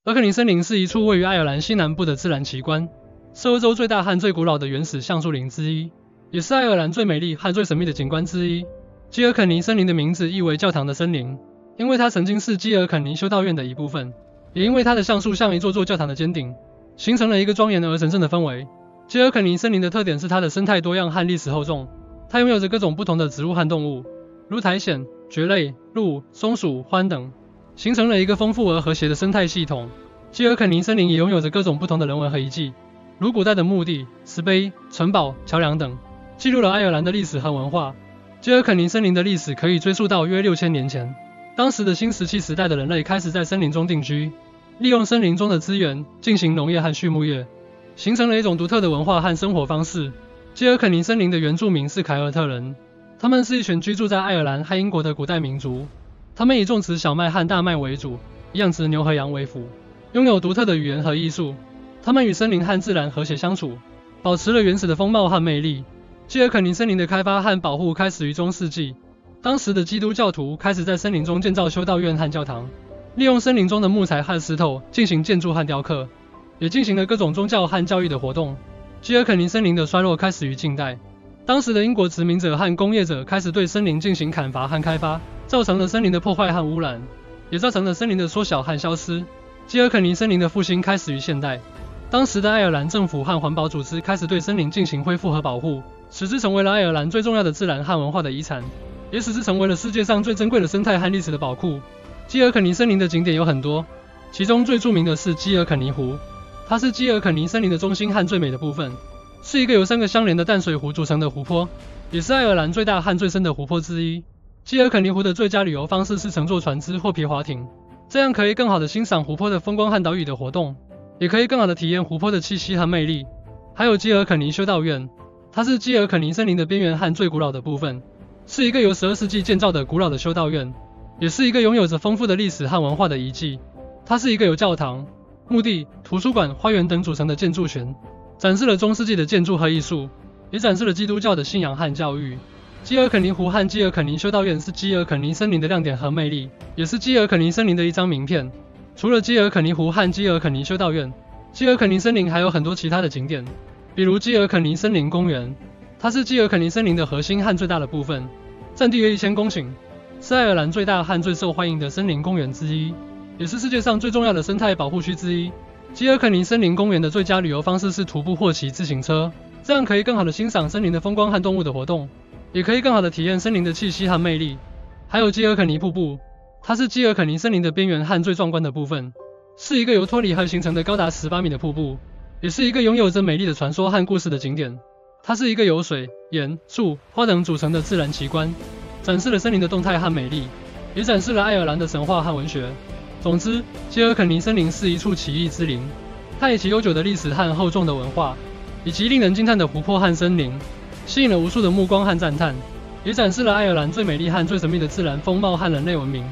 尔肯尼森林是一处位于爱尔兰西南部的自然奇观，是欧洲最大和最古老的原始橡树林之一，也是爱尔兰最美丽和最神秘的景观之一。基尔肯尼森林的名字意为教堂的森林，因为它曾经是基尔肯尼修道院的一部分，也因为它的橡树像一座座教堂的尖顶，形成了一个庄严而神圣的氛围。基尔肯尼森林的特点是它的生态多样和历史厚重，它拥有着各种不同的植物和动物，如苔藓、蕨类、鹿、松鼠、獾等，形成了一个丰富而和谐的生态系统。基尔肯尼森林也拥有着各种不同的人文和遗迹，如古代的墓地、石碑、城堡、桥梁等，记录了爱尔兰的历史和文化。基尔肯尼森林的历史可以追溯到约6000年前，当时的新石器时代的人类开始在森林中定居，利用森林中的资源进行农业和畜牧业，形成了一种独特的文化和生活方式。基尔肯尼森林的原住民是凯尔特人，他们是一群居住在爱尔兰和英国的古代民族，他们以种植小麦和大麦为主，以养殖牛和羊为辅，拥有独特的语言和艺术。他们与森林和自然和谐相处，保持了原始的风貌和魅力。基尔肯尼森林的开发和保护开始于中世纪，当时的基督教徒开始在森林中建造修道院和教堂，利用森林中的木材和石头进行建筑和雕刻，也进行了各种宗教和教育的活动。基尔肯尼森林的衰落开始于近代，当时的英国殖民者和工业者开始对森林进行砍伐和开发，造成了森林的破坏和污染，也造成了森林的缩小和消失。基尔肯尼森林的复兴开始于现代，当时的爱尔兰政府和环保组织开始对森林进行恢复和保护，使之成为了爱尔兰最重要的自然和文化的遗产，也使之成为了世界上最珍贵的生态和历史的宝库。基尔肯尼森林的景点有很多，其中最著名的是基尔肯尼湖，它是基尔肯尼森林的中心和最美的部分，是一个由3个相连的淡水湖组成的湖泊，也是爱尔兰最大和最深的湖泊之一。基尔肯尼湖的最佳旅游方式是乘坐船只或皮划艇，这样可以更好地欣赏湖泊的风光和岛屿的活动，也可以更好地体验湖泊的气息和魅力。还有基尔肯尼修道院，它是基尔肯尼森林的边缘和最古老的部分，是一个由12世纪建造的古老的修道院，也是一个拥有着丰富的历史和文化的遗迹。它是一个由教堂、墓地、图书馆、花园等组成的建筑群，展示了中世纪的建筑和艺术，也展示了基督教的信仰和教育。基尔肯尼湖和基尔肯尼修道院是基尔肯尼森林的亮点和魅力，也是基尔肯尼森林的一张名片。除了基尔肯尼湖和基尔肯尼修道院，基尔肯尼森林还有很多其他的景点，比如基尔肯尼森林公园，它是基尔肯尼森林的核心和最大的部分，占地约1000公顷，是爱尔兰最大和最受欢迎的森林公园之一，也是世界上最重要的生态保护区之一。基尔肯尼森林公园的最佳旅游方式是徒步或骑自行车，这样可以更好地欣赏森林的风光和动物的活动，也可以更好地体验森林的气息和魅力。还有基尔肯尼瀑布，它是基尔肯尼森林的边缘和最壮观的部分，是一个由托里河形成的高达18米的瀑布，也是一个拥有着美丽的传说和故事的景点。它是一个由水、岩、树、花等组成的自然奇观，展示了森林的动态和美丽，也展示了爱尔兰的神话和文学。总之，基尔肯尼森林是一处奇异之林，它以其悠久的历史和厚重的文化，以及令人惊叹的湖泊和森林，吸引了无数的目光和赞叹，也展示了爱尔兰最美丽和最神秘的自然风貌和人类文明。